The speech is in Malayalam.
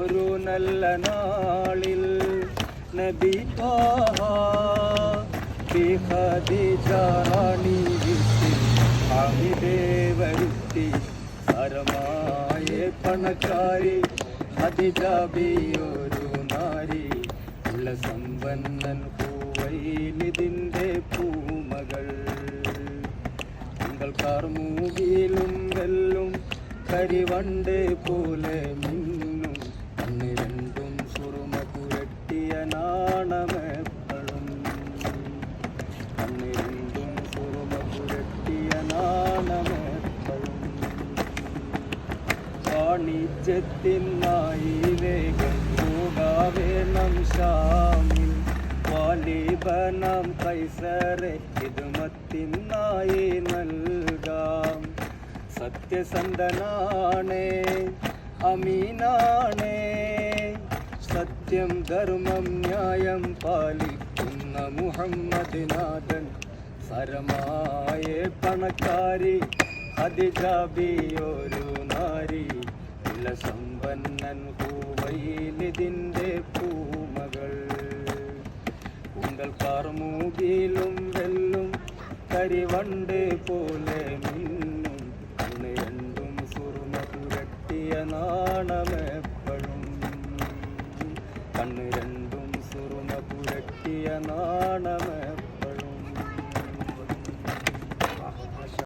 ഒരു നല്ല നാളിൽ നബി ത്വാഹ ഖദീജ റാണി വീട്ടിൽ ഹാമിദേ വരുത്തി സാരമായ പണക്കാരി ഖദീജ ബിയൊരു നാരി ഉള്ള സമ്പന്നൻ ഹുവൈലിദിന്റെ പൂമകൾ തിങ്കൾ കാർമൂകിലും വെല്ലും കരിവണ്ട് പോലെ മിന്നും രണ്ടും സുറുമ പുരട്ടിയ നാണമെപ്പളും രണ്ടും സുറുമ പുരട്ടിയ നാണമെപ്പളും വാണിജ്യത്തിനായി വേഗം പോകാവേണം ഷാമിൽ വാലിബനാം കൈസറെ ഹിദ്മത്തിനായി നൽകാം സത്യസന്ധനാണേ അമീനാണേ സത്യം ധർമ്മം ന്യായം പാലിക്കുന്ന മുഹമ്മദ് നാഥൻ സരമായ പണക്കാരി ഖദീജ ബിയൊരു നാരി ഇല്ല സമ്പന്നൻ ഹുവൈലിദിന്റെ പൂമകൾ ഉണ്ടൽ കാർമൂകിലും വെല്ലും കരിവണ്ട് പോലെ മിന്നും രണ്ടും സുറുമ പുരട്ടിയ നാണമെപ്പഴും കണ്ണ് രണ്ടും സുറുമ പുരട്ടിയ നാണമെപ്പഴും